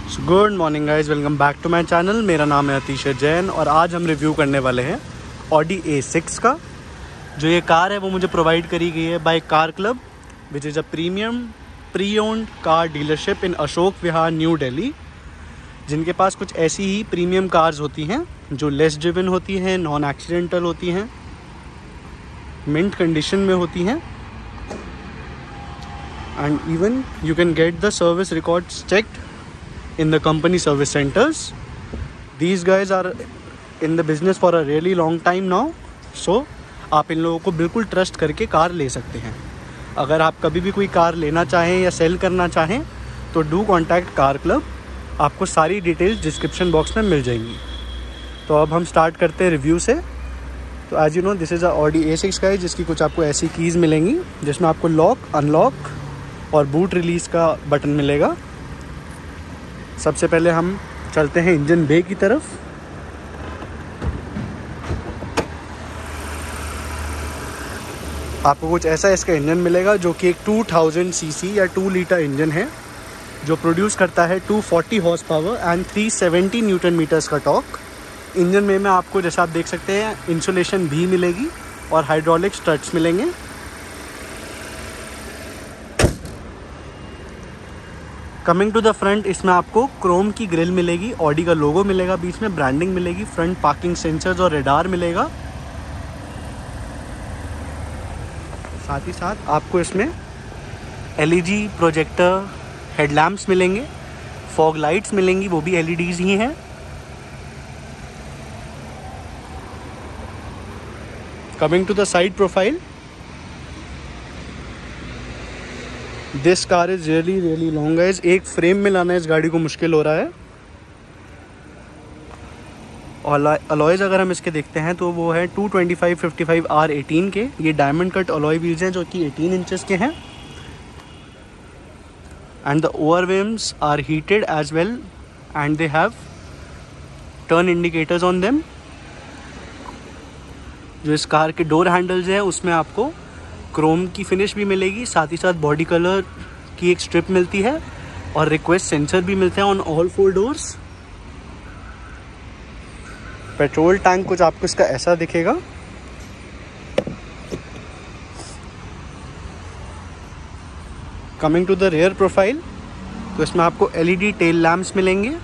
Good morning guys, welcome back to my channel. मेरा नाम है अतीश जैन और आज हम रिव्यू करने वाले हैं ऑडी A6 का। जो ये कार है वो मुझे प्रोवाइड करी गई है by car club, which is a premium pre owned car dealership in Ashok Vihar, new Delhi, जिनके पास कुछ ऐसी ही प्रीमियम कार्स होती हैं जो लेस ड्रिवन होती हैं, नॉन एक्सीडेंटल होती हैं, मिंट कंडीशन में होती हैं, and even you can get the service records checked in the company service centers. These guys are in the business for a really long time now, so आप इन लोगों को बिल्कुल trust करके कार ले सकते हैं। अगर आप कभी भी कोई कार लेना चाहें या सेल करना चाहें तो डू कॉन्टैक्ट कार क्लब। आपको सारी डिटेल्स डिस्क्रिप्शन बॉक्स में मिल जाएंगी। तो अब हम स्टार्ट करते हैं रिव्यू से। तो as you know this is a Audi A6 का, जिसकी कुछ आपको ऐसी कीज़ मिलेंगी जिसमें आपको लॉक, अनलॉक और बूट रिलीज़ का बटन मिलेगा। सबसे पहले हम चलते हैं इंजन बे की तरफ। आपको कुछ ऐसा इसका इंजन मिलेगा जो कि एक 2000 सीसी या 2 लीटर इंजन है, जो प्रोड्यूस करता है 240 horse power and 370 newton metres का टॉर्क। इंजन में आपको, जैसा आप देख सकते हैं, इंसुलेशन भी मिलेगी और हाइड्रोलिक स्ट्रट्स मिलेंगे। कमिंग टू द फ्रंट, इसमें आपको क्रोम की ग्रिल मिलेगी, ऑडी का लोगो मिलेगा, बीच में ब्रांडिंग मिलेगी, फ्रंट पार्किंग सेंसर्स और रेडार मिलेगा। साथ ही साथ आपको इसमें LED प्रोजेक्टर हेडलैम्प्स मिलेंगे, फॉग लाइट्स मिलेंगी, वो भी LEDs ही हैं। Coming to the side profile, this car is really long guys. एक फ्रेम में लाना इस गाड़ी को मुश्किल हो रहा है। और अलॉयज़ अगर हम इसके देखते हैं तो वो है 225/55 R18 के। ये डायमंड कट अलॉय व्हील्स हैं जो कि 18 इंचेस के हैं। And the ORVMs are heated as well and they have turn indicators on them. जो इस कार के डोर हैंडल्स हैं उसमें आपको क्रोम की फिनिश भी मिलेगी, साथ ही साथ बॉडी कलर की एक स्ट्रिप मिलती है और रिक्वेस्ट सेंसर भी मिलते हैं on all 4 doors. Petrol tank कुछ आपको इसका ऐसा दिखेगा। Coming to the rear profile, तो इसमें आपको LED टेल लैम्प्स मिलेंगे,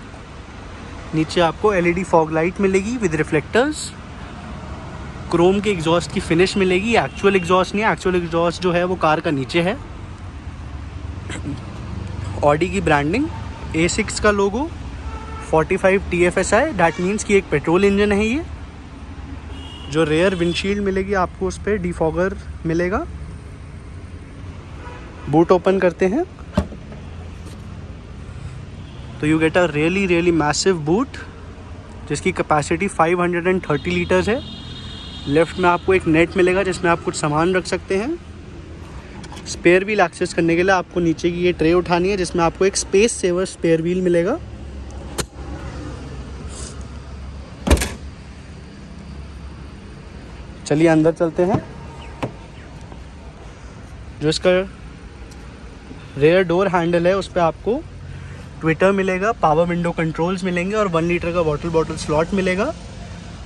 नीचे आपको LED फॉग लाइट मिलेगी विद रिफ्लेक्टर्स, क्रोम के एग्जॉस्ट की फिनिश मिलेगी। एक्चुअल एग्जॉस्ट नहीं है, एक्चुअल एग्जॉस्ट जो है वो कार का नीचे है। ऑडी की ब्रांडिंग, A6 का लोगो, 45 TFSI, डैट मीन्स कि एक पेट्रोल इंजन है ये। जो रेयर विंडशील्ड मिलेगी आपको, उस पर डिफॉगर मिलेगा। बूट ओपन करते हैं तो you get a really massive boot जिसकी कैपेसिटी 530 लीटर्स है। लेफ्ट में आपको एक नेट मिलेगा जिसमें आप कुछ सामान रख सकते हैं। स्पेयर व्हील एक्सेस करने के लिए आपको नीचे की ये ट्रे उठानी है, जिसमें आपको एक स्पेस सेवर स्पेयर व्हील मिलेगा। चलिए अंदर चलते हैं। जो इसका रेयर डोर हैंडल है उस पर आपको ट्विटर मिलेगा, पावर विंडो कंट्रोल्स मिलेंगे और 1 लीटर का बॉटल स्लॉट मिलेगा।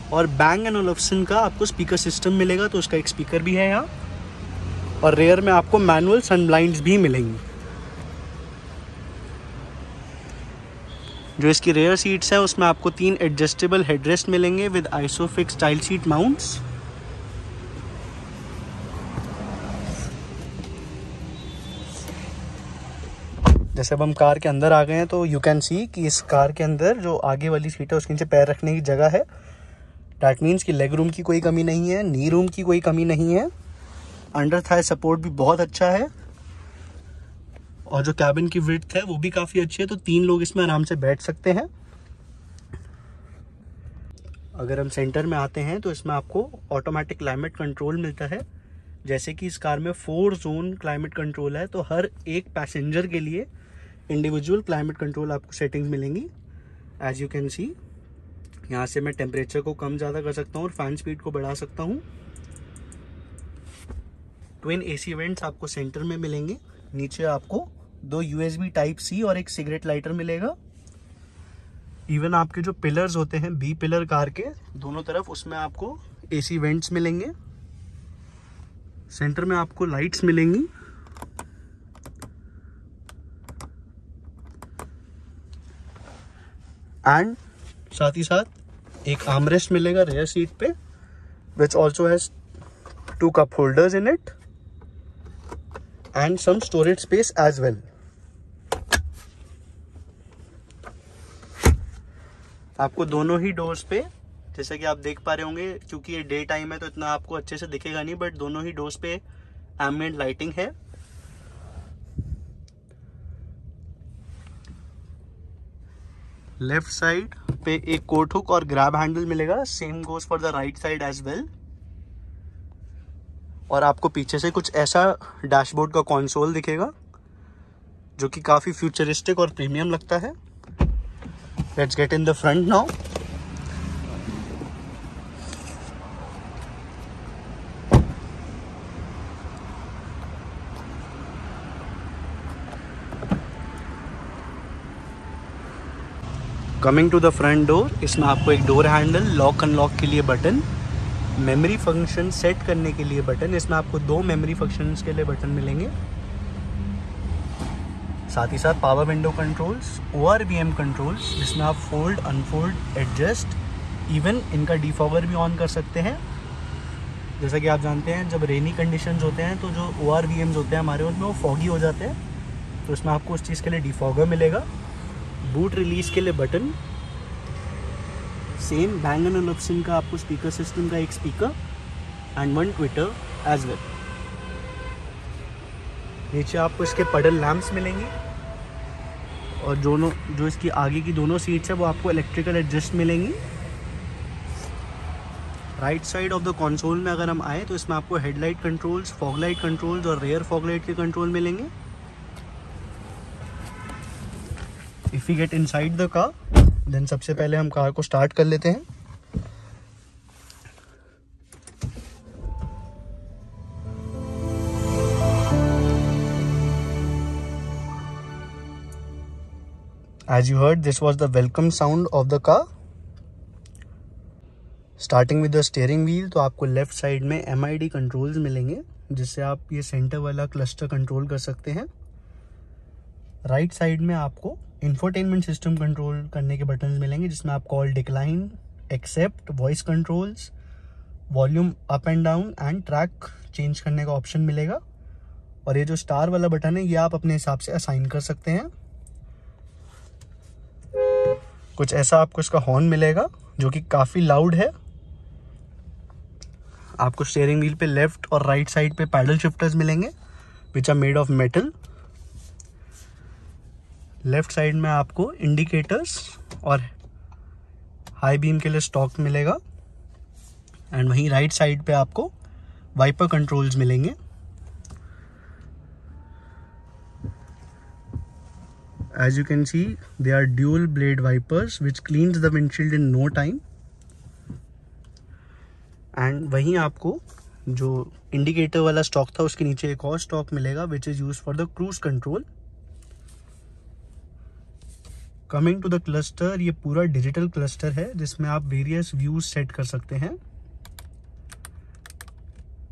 और बैंग एंड ओलफ्सन का आपको स्पीकर सिस्टम मिलेगा, तो उसका एक स्पीकर भी है यहाँ। और रेयर में आपको मैनुअल सन ब्लाइंड्स भी मिलेंगी। जो इसकी रेयर सीट्स हैं उसमें आपको 3 एडजस्टेबल हेडरेस्ट मिलेंगे with ISOFIX style seat mounts. जैसे अब हम कार के अंदर आ गए हैं तो यू कैन सी कि इस कार के अंदर जो आगे वाली सीट है उसके नीचे पैर रखने की जगह है। डैट मीन्स कि लेग रूम की कोई कमी नहीं है, नी रूम की कोई कमी नहीं है। अंडर थाई सपोर्ट भी बहुत अच्छा है और जो कैबिन की विड्थ है वो भी काफ़ी अच्छी है, तो 3 लोग इसमें आराम से बैठ सकते हैं। अगर हम सेंटर में आते हैं तो इसमें आपको ऑटोमेटिक क्लाइमेट कंट्रोल मिलता है। जैसे कि इस कार में 4 जोन क्लाइमेट कंट्रोल है, तो हर एक पैसेंजर के लिए इंडिविजुअल क्लाइमेट कंट्रोल आपको सेटिंग्स मिलेंगी। एज यू कैन सी, यहाँ से मैं टेम्परेचर को कम ज़्यादा कर सकता हूँ और फैन स्पीड को बढ़ा सकता हूँ। ट्विन AC वेंट्स आपको सेंटर में मिलेंगे। नीचे आपको 2 USB टाइप C और एक सिगरेट लाइटर मिलेगा। इवन आपके जो पिलर्स होते हैं बी पिलर कार के दोनों तरफ, उसमें आपको एसी वेंट्स मिलेंगे। सेंटर में आपको लाइट्स मिलेंगी। एंड साथ ही साथ एक आर्मरेस्ट मिलेगा रेयर सीट पे, which also has 2 cup holders in it and some storage space as well. आपको दोनों ही डोर्स पे, जैसे कि आप देख पा रहे होंगे, क्योंकि ये डे टाइम है तो इतना आपको अच्छे से दिखेगा नहीं, बट दोनों ही डोर्स पे एम्बिएंट लाइटिंग है। लेफ्ट साइड पे एक कोट हुक और ग्रैब हैंडल मिलेगा, same goes for the right side as well. और आपको पीछे से कुछ ऐसा डैशबोर्ड का कंसोल दिखेगा जो कि काफी फ्यूचरिस्टिक और प्रीमियम लगता है। Let's get in the front now. Coming to the front door, इसमें आपको एक डोर हैंडल, लॉक अनलॉक के लिए बटन, मेमोरी फंक्शन सेट करने के लिए बटन। इसमें आपको 2 मेमोरी फंक्शंस के लिए बटन मिलेंगे। साथ ही साथ power window controls, ORVM controls, जिसमें आप फोल्ड, अनफोल्ड, एडजस्ट, इवन इनका डिफॉगर भी ऑन कर सकते हैं। जैसा कि आप जानते हैं जब रेनी कंडीशंस होते हैं तो जो ORVMs होते हैं हमारे उसमें वो फॉगी हो जाते हैं, तो इसमें आपको उस चीज़ के लिए डिफॉगर मिलेगा। बूट रिलीज के लिए बटन, सेम Bang & Olufsen का आपको स्पीकर सिस्टम का एक speaker and 1 tweeter as well. नीचे आपको इसके पडल लैंप्स मिलेंगी और जो इसकी आगे की दोनों सीट्स है वो आपको इलेक्ट्रिकल एडजस्ट मिलेंगी। Right side of the console में अगर हम आए तो इसमें आपको headlight controls, fog light controls और रेयर फॉग लाइट के कंट्रोल मिलेंगे। If you get inside the car, then सबसे पहले हम कार को स्टार्ट कर लेते हैं। As you heard, this was the welcome sound of the car. Starting with the steering wheel, तो आपको लेफ्ट साइड में MID कंट्रोल्स मिलेंगे, जिससे आप ये सेंटर वाला क्लस्टर कंट्रोल कर सकते हैं। राइट साइड में आपको इंफोटेनमेंट सिस्टम कंट्रोल करने के बटन्स मिलेंगे, जिसमें आप call, decline, accept, voice controls, volume up and down and track change करने का ऑप्शन मिलेगा। और ये जो स्टार वाला बटन है ये आप अपने हिसाब से असाइन कर सकते हैं। कुछ ऐसा आपको इसका हॉर्न मिलेगा जो कि काफ़ी लाउड है। आपको स्टीयरिंग व्हील पे लेफ्ट और राइट साइड पे पैडल शिफ्टर्स मिलेंगे which are made of metal. Left side में आपको इंडिकेटर्स और हाई बीम के लिए स्टॉक मिलेगा एंड वहीं राइट साइड पे आपको वाइपर कंट्रोल्स मिलेंगे। As you can see, they are dual blade wipers which cleans the windshield in no time. And वहीं आपको जो इंडिकेटर वाला स्टॉक था उसके नीचे एक और स्टॉक मिलेगा which is used for the cruise control. Coming to the cluster, ये पूरा डिजिटल क्लस्टर है जिसमें आप वेरियस व्यूज सेट कर सकते हैं,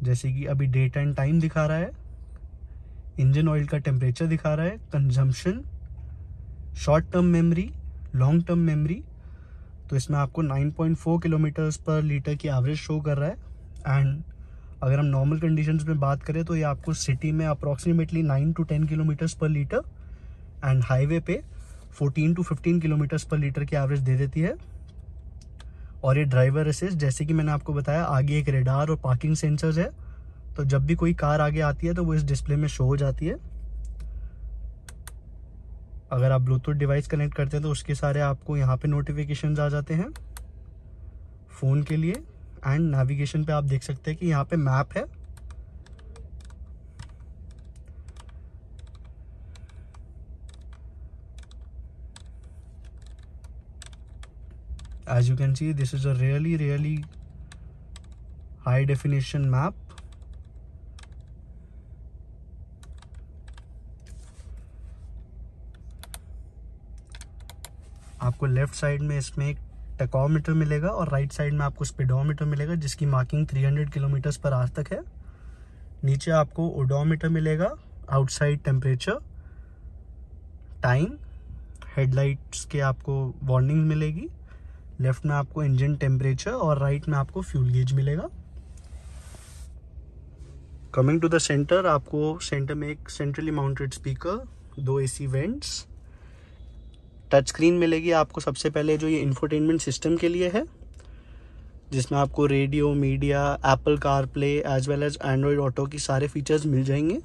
जैसे कि अभी डेट एंड टाइम दिखा रहा है, इंजन ऑयल का टेम्परेचर दिखा रहा है, consumption, short term memory, long term memory. तो इसमें आपको 9.4 किलोमीटर्स पर लीटर की एवरेज शो कर रहा है। एंड अगर हम नॉर्मल कंडीशंस में बात करें तो ये आपको सिटी में अप्रॉक्सीमेटली 9 to 10 किलोमीटर्स पर लीटर एंड हाईवे पे 14 to 15 किलोमीटर्स पर लीटर की एवरेज दे देती है। और ये ड्राइवर असिस्ट, जैसे कि मैंने आपको बताया, आगे एक रेडार और पार्किंग सेंसर्स है, तो जब भी कोई कार आगे आती है तो वो इस डिस्प्ले में शो हो जाती है। अगर आप ब्लूटूथ डिवाइस कनेक्ट करते हैं तो उसके सारे आपको यहाँ पे नोटिफिकेशंस आ जाते हैं फ़ोन के लिए। एंड नेविगेशन पे आप देख सकते हैं कि यहाँ पे मैप है। As you can see, this is a really high definition map. आपको लेफ्ट साइड में इसमें एक टैकोमीटर मिलेगा और राइट साइड में आपको स्पीडोमीटर मिलेगा जिसकी मार्किंग 300 किलोमीटर्स पर आवर तक है। नीचे आपको ओडोमीटर मिलेगा, आउटसाइड टेम्परेचर, टाइम, हेडलाइट्स के आपको वार्निंग मिलेगी। लेफ्ट में आपको इंजन टेम्परेचर और राइट में आपको फ्यूल गेज मिलेगा। कमिंग टू द सेंटर, आपको सेंटर में एक centrally mounted speaker, 2 AC vents, touch screen मिलेगी आपको। सबसे पहले जो ये इंफोटेनमेंट सिस्टम के लिए है, जिसमें आपको radio, media, Apple CarPlay as well as Android Auto की सारे फीचर्स मिल जाएंगे।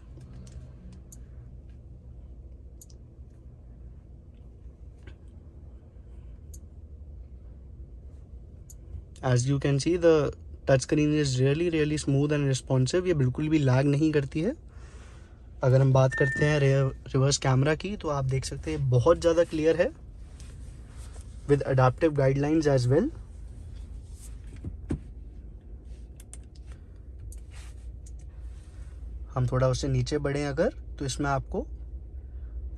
As you can see the touch screen is really smooth and responsive. ये बिल्कुल भी लैग नहीं करती है। अगर हम बात करते हैं रिवर्स कैमरा की, तो आप देख सकते हैं बहुत ज़्यादा क्लियर है with adaptive guidelines as well. हम थोड़ा उससे नीचे बढ़ें अगर, तो इसमें आपको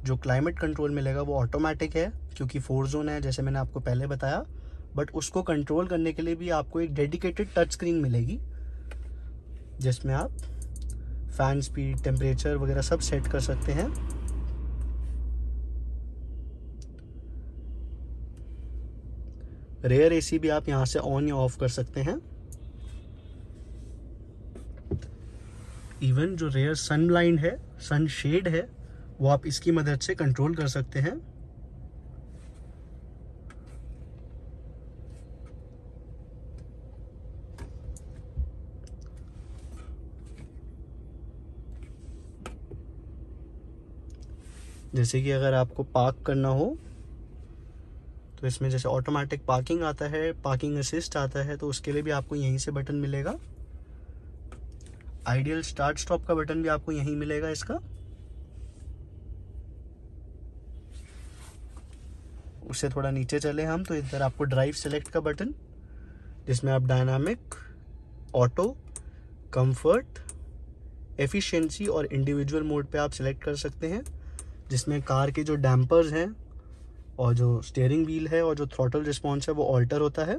जो क्लाइमेट कंट्रोल मिलेगा वो ऑटोमेटिक है, क्योंकि 4 जोन है जैसे मैंने आपको पहले बताया। बट उसको कंट्रोल करने के लिए भी आपको एक डेडिकेटेड टच स्क्रीन मिलेगी, जिसमें आप फैन स्पीड, टेम्परेचर वगैरह सब सेट कर सकते हैं। रेयर AC भी आप यहाँ से ऑन या ऑफ कर सकते हैं। इवन जो रेयर सन ब्लाइंड है, सन शेड है, वो आप इसकी मदद से कंट्रोल कर सकते हैं। जैसे कि अगर आपको पार्क करना हो तो इसमें जैसे ऑटोमेटिक पार्किंग आता है, पार्किंग असिस्ट आता है, तो उसके लिए भी आपको यहीं से बटन मिलेगा। आइडियल स्टार्ट स्टॉप का बटन भी आपको यहीं मिलेगा इसका। उससे थोड़ा नीचे चले हम तो इधर आपको ड्राइव सेलेक्ट का बटन, जिसमें आप डायनामिक, ऑटो, कंफर्ट, एफिशिएंसी और इंडिविजुअल मोड पे आप सिलेक्ट कर सकते हैं, जिसमें कार के जो डैम्पर्स हैं और जो स्टीयरिंग व्हील है और जो थ्रॉटल रिस्पॉन्स है वो ऑल्टर होता है।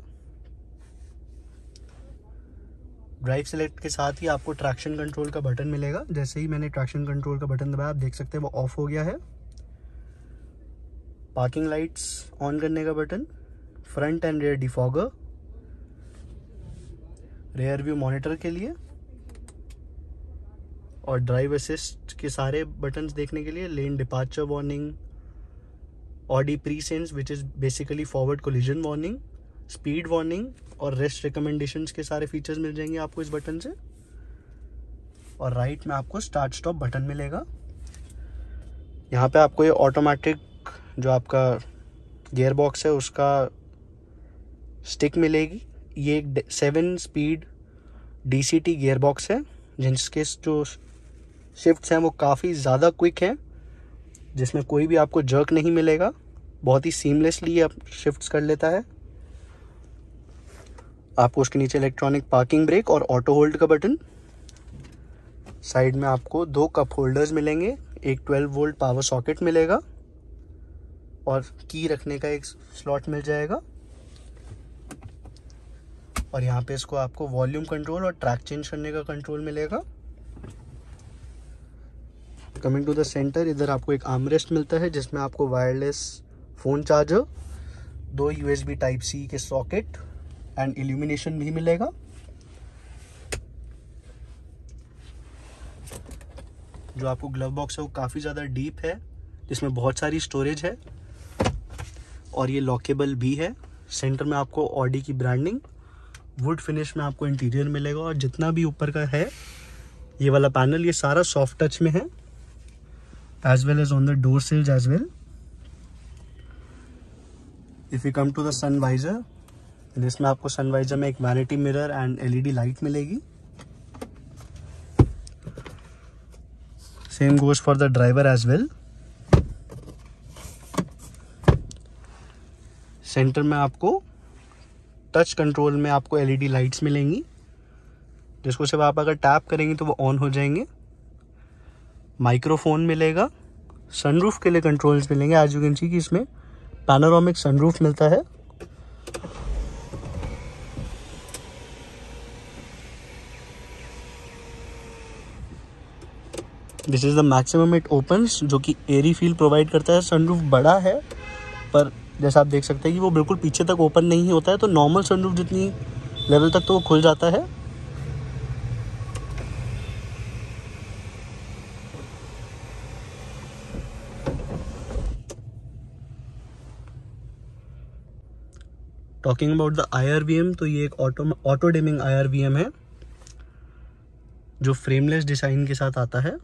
ड्राइव सेलेक्ट के साथ ही आपको ट्रैक्शन कंट्रोल का बटन मिलेगा। जैसे ही मैंने ट्रैक्शन कंट्रोल का बटन दबाया, आप देख सकते हैं वो ऑफ हो गया है। पार्किंग लाइट्स ऑन करने का button, front and rear defogger, rear view monitor के लिए, और ड्राइव असिस्ट के सारे बटन्स देखने के लिए, lane departure warning, Audi pre sense which is basically forward collision warning, speed warning और रेस्ट रिकमेंडेशंस के सारे फीचर्स मिल जाएंगे आपको इस बटन से। और राइट में आपको स्टार्ट स्टॉप बटन मिलेगा। यहाँ पे आपको ये ऑटोमेटिक जो आपका गियर बॉक्स है उसका स्टिक मिलेगी। ये एक 7 स्पीड DCT गियर बॉक्स है, जिसके जो शिफ्ट्स हैं वो काफ़ी ज़्यादा क्विक हैं, जिसमें कोई भी आपको जर्क नहीं मिलेगा। बहुत ही सीमलेसली आप शिफ्ट्स कर लेता है। आपको उसके नीचे इलेक्ट्रॉनिक पार्किंग ब्रेक और ऑटो होल्ड का बटन। साइड में आपको 2 कप होल्डर्स मिलेंगे, एक 12 वोल्ट पावर सॉकेट मिलेगा और की रखने का एक स्लॉट मिल जाएगा। और यहाँ पे इसको आपको वॉल्यूम कंट्रोल और ट्रैक चेंज करने का कंट्रोल मिलेगा। कमिंग टू द सेंटर, इधर आपको एक आर्मरेस्ट मिलता है जिसमें आपको wireless phone charger, 2 USB Type-C के सॉकेट एंड इल्यूमिनेशन भी मिलेगा। जो आपको ग्लव बॉक्स है वो काफ़ी ज़्यादा डीप है, जिसमें बहुत सारी स्टोरेज है और ये लॉकेबल भी है। सेंटर में आपको ऑडी की ब्रांडिंग, वुड फिनिश में आपको इंटीरियर मिलेगा और जितना भी ऊपर का है ये वाला पैनल, ये सारा सॉफ्ट टच में है, as well as on the door sills as well. If you come to the sun visor, जिसमें आपको सन वाइजर में एक vanity mirror and LED light मिलेगी। Same goes for the driver as well. Centre में आपको touch control में आपको LED lights मिलेंगी, जिसको सिर्फ आप अगर टैप करेंगे तो वो ऑन हो जाएंगे। माइक्रोफोन मिलेगा, सनरूफ के लिए कंट्रोल्स मिलेंगे। एज यू कैन सी कि इसमें पैनोरामिक सनरूफ मिलता है। This is the maximum it opens, जो कि एयरी फील प्रोवाइड करता है। सनरूफ बड़ा है पर जैसा आप देख सकते हैं कि वो बिल्कुल पीछे तक ओपन नहीं होता है, तो नॉर्मल सनरूफ जितनी लेवल तक तो वो खुल जाता है। टॉकिंग अबाउट द IRVM, तो ये एक ऑटो डिमिंग IRVM है जो फ्रेमलेस डिज़ाइन के साथ आता है।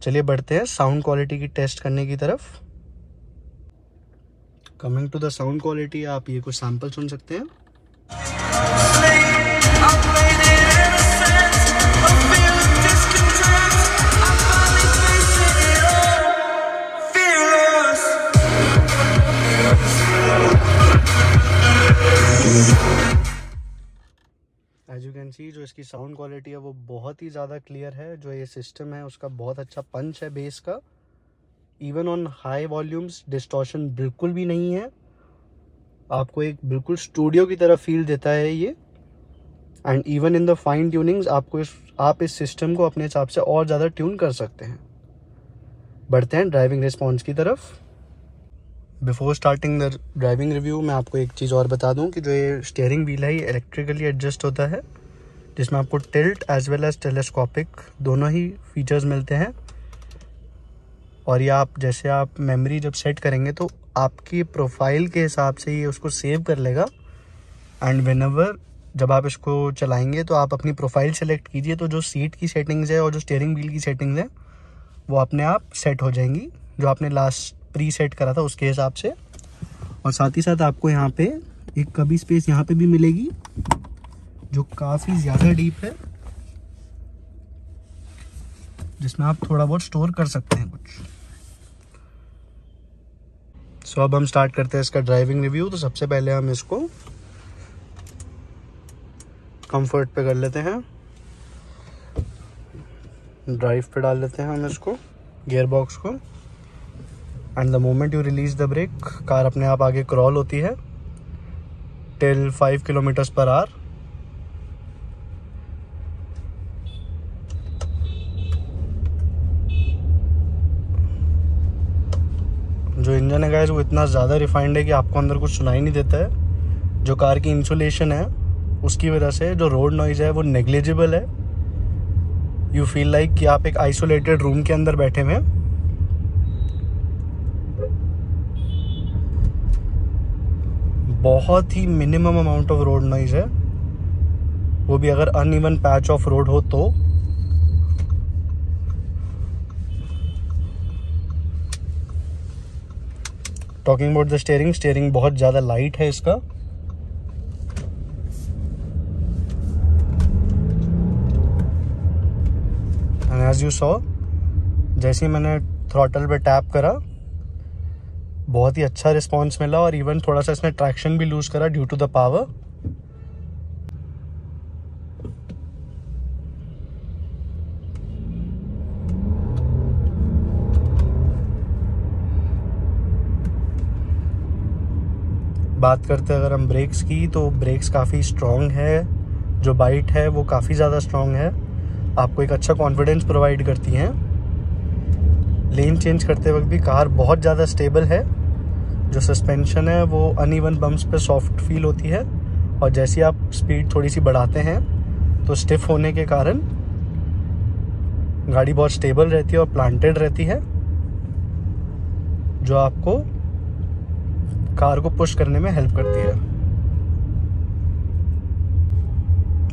चलिए बढ़ते हैं साउंड क्वालिटी की टेस्ट करने की तरफ। Coming to the sound quality, आप ये कुछ सैंपल सुन सकते हैं। एज यू कैन सी, जो इसकी साउंड क्वालिटी है वो बहुत ही ज़्यादा क्लियर है। जो ये सिस्टम है उसका बहुत अच्छा पंच है बेस का। Even on high volumes distortion बिल्कुल भी नहीं है। आपको एक बिल्कुल स्टूडियो की तरह फील देता है ये। And even in the fine tunings आप इस सिस्टम को अपने हिसाब से और ज़्यादा ट्यून कर सकते हैं। बढ़ते हैं ड्राइविंग रिस्पॉन्स की तरफ। Before starting the driving review, मैं आपको एक चीज़ और बता दूं कि जो ये स्टीयरिंग व्हील है ये इलेक्ट्रिकली एडजस्ट होता है, जिसमें आपको tilt as well as telescopic दोनों ही फीचर्स मिलते हैं। और ये जैसे आप मेमोरी जब सेट करेंगे तो आपकी प्रोफाइल के हिसाब से ये उसको सेव कर लेगा। एंड व्हेनेवर जब आप इसको चलाएंगे तो आप अपनी प्रोफाइल सेलेक्ट कीजिए, तो जो सीट की सेटिंग्स है और जो स्टीयरिंग व्हील की सेटिंग्स है वो अपने आप सेट हो जाएंगी, जो आपने लास्ट प्री सेट करा था उसके हिसाब से। और साथ ही साथ आपको यहाँ पे एक कभी स्पेस यहाँ पे भी मिलेगी जो काफ़ी ज़्यादा डीप है, जिसमें आप थोड़ा बहुत स्टोर कर सकते हैं कुछ। सो अब हम स्टार्ट करते हैं इसका ड्राइविंग रिव्यू। तो सबसे पहले हम इसको कंफर्ट पे कर लेते हैं, ड्राइव पे डाल लेते हैं हम इसको, गियर बॉक्स को। And the moment you release the brake, car अपने आप आगे क्रॉल होती है टिल 5 किलोमीटर्स पर आवर। जो इंजन है गाइस वो इतना ज़्यादा रिफाइंड है कि आपको अंदर कुछ सुनाई नहीं देता है। जो कार की इंसुलेशन है उसकी वजह से जो रोड नॉइज है वो नेग्लिजिबल है। यू फील लाइक कि आप एक आइसोलेटेड रूम के अंदर बैठे हुए हैं। बहुत ही minimum amount of road noise है, वो भी अगर अनइवन पैच ऑफ रोड हो तो। टॉकिंग अबाउट द स्टीयरिंग बहुत ज़्यादा लाइट है इसका। एंड एज यू सॉ, जैसे ही मैंने थ्रॉटल पे टैप करा बहुत ही अच्छा रिस्पॉन्स मिला, और इवन थोड़ा सा इसने ट्रैक्शन भी लूज करा ड्यू टू द पावर। बात करते हैं अगर हम ब्रेक्स की, तो ब्रेक्स काफ़ी स्ट्रॉन्ग है। जो बाइट है वो काफ़ी ज़्यादा स्ट्रॉन्ग है, आपको एक अच्छा कॉन्फिडेंस प्रोवाइड करती हैं। लेन चेंज करते वक्त भी कार बहुत ज़्यादा स्टेबल है। जो सस्पेंशन है वो अनइवन बम्प्स पे सॉफ्ट फील होती है, और जैसे आप स्पीड थोड़ी सी बढ़ाते हैं तो स्टिफ होने के कारण गाड़ी बहुत स्टेबल रहती है और प्लांटेड रहती है, जो आपको कार को पुश करने में हेल्प करती है।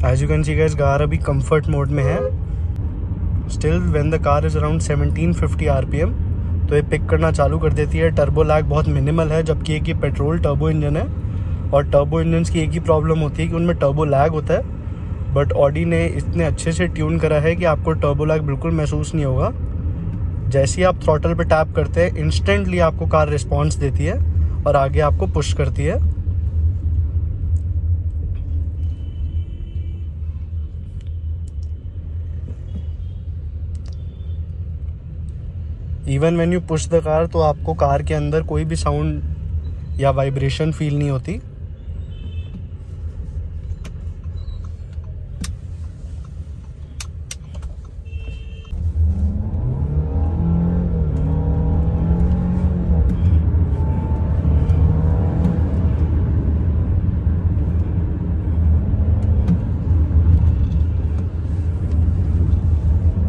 As you can see guys, car अभी कंफर्ट मोड में है। Still when the car is around 1750 RPM तो ये पिक करना चालू कर देती है। टर्बो लैग बहुत मिनिमल है, जबकि एक ये पेट्रोल टर्बो इंजन है, और टर्बो इंजन्स की एक ही प्रॉब्लम होती है कि उनमें टर्बो लैग होता है। बट ऑडी ने इतने अच्छे से ट्यून करा है कि आपको टर्बो लैग बिल्कुल महसूस नहीं होगा। जैसे ही आप थ्रॉटल पे टैप करते हैं इंस्टेंटली आपको कार रिस्पॉन्स देती है और आगे आपको पुश करती है। Even when you push the car, तो आपको कार के अंदर कोई भी साउंड या वाइब्रेशन फील नहीं होती।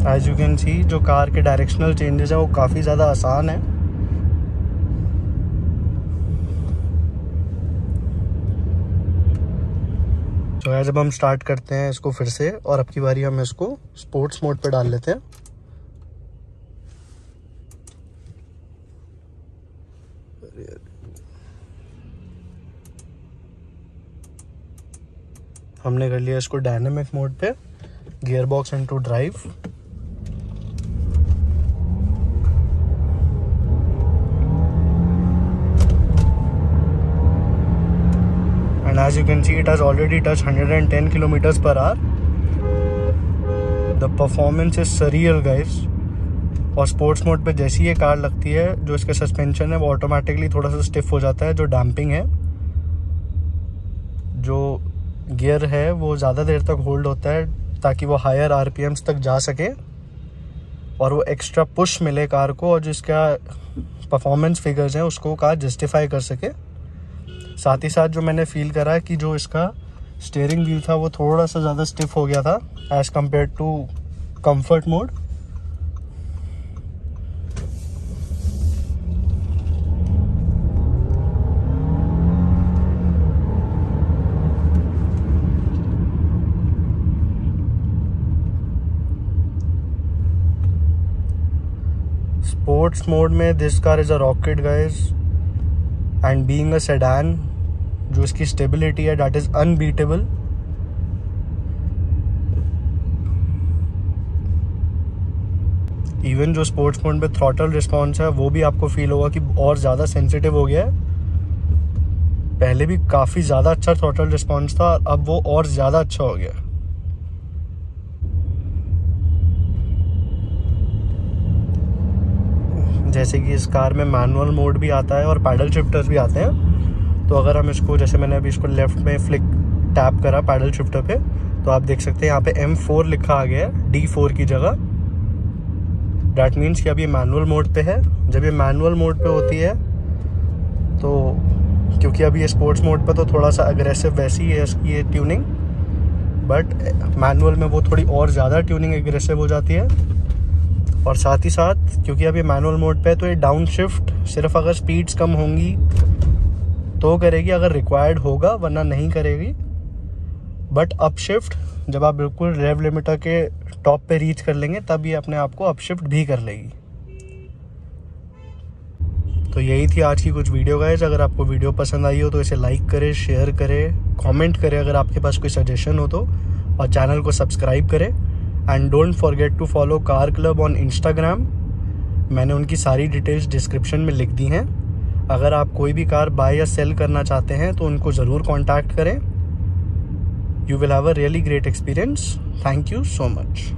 एज यू कैन सी, जो कार के डायरेक्शनल चेंजेस हैं वो काफ़ी ज़्यादा आसान है। तो है, जब हम स्टार्ट करते हैं इसको फिर से, और अब की बारी हम इसको स्पोर्ट्स मोड पे डाल लेते हैं। हमने कर लिया इसको डायनेमिक मोड पे, gear box into drive. And as you can see, it has already touched 110 kilometers per hour. The performance is surreal, guys. और स्पोर्ट्स मोड पे जैसी ये कार लगती है, जो इसके सस्पेंशन है वो ऑटोमेटिकली थोड़ा सा स्टिफ हो जाता है। जो डैम्पिंग है, जो गियर है वो ज़्यादा देर तक होल्ड होता है ताकि वो हायर आरपीएम्स तक जा सके और वो एक्स्ट्रा पुश मिले कार को, और जो इसका परफॉर्मेंस फिगर्स हैं उसको कार जस्टिफाई कर सके। साथ ही साथ जो मैंने फील करा कि जो इसका स्टीयरिंग व्हील था वो थोड़ा सा ज़्यादा स्टिफ हो गया था as compared to comfort mode. Sports mode में this car is a rocket, guys, and being a sedan, जो इसकी स्टेबिलिटी है दैट इज अनबीटेबल। इवन जो स्पोर्ट्स मोड में थ्रॉटल रिस्पॉन्स है वो भी आपको फील होगा कि और ज़्यादा सेंसिटिव हो गया है। पहले भी काफ़ी ज़्यादा अच्छा थ्रॉटल रिस्पॉन्स था, अब वो और ज़्यादा अच्छा हो गया। जैसे कि इस कार में मैनुअल मोड भी आता है और पैडल शिफ्टर्स भी आते हैं। तो अगर हम इसको, जैसे मैंने अभी इसको लेफ्ट में फ्लिक टैप करा पैडल शिफ्टर पे, तो आप देख सकते हैं यहाँ पे M4 लिखा आ गया है D4 की जगह। डैट मीन्स कि अब ये मैनुअल मोड पे है। जब ये मैनुअल मोड पे होती है तो, क्योंकि अभी ये स्पोर्ट्स मोड पे तो थोड़ा सा अग्रेसिव वैसी है इसकी ये ट्यूनिंग, बट मैनुअल में वो थोड़ी और ज़्यादा ट्यूनिंग एग्रेसिव हो जाती है। और साथ ही साथ क्योंकि अभी मैनुअल मोड पे है तो ये डाउन शिफ्ट सिर्फ अगर स्पीड्स कम होंगी तो करेगी, अगर रिक्वायर्ड होगा, वरना नहीं करेगी। बट अप शिफ्ट जब आप बिल्कुल रेव लिमिटर के टॉप पे रीच कर लेंगे तब ये अपने आप को अप शिफ्ट भी कर लेगी। तो यही थी आज की कुछ वीडियो गाइस। अगर आपको वीडियो पसंद आई हो तो इसे लाइक करें, शेयर करें, कमेंट करें अगर आपके पास कोई सजेशन हो तो, और चैनल को सब्सक्राइब करें। And don't forget to follow car club on Instagram. मैंने उनकी सारी डिटेल्स डिस्क्रिप्शन में लिख दी हैं। अगर आप कोई भी कार बाय या सेल करना चाहते हैं तो उनको ज़रूर कॉन्टैक्ट करें। You will have a really great experience. Thank you so much.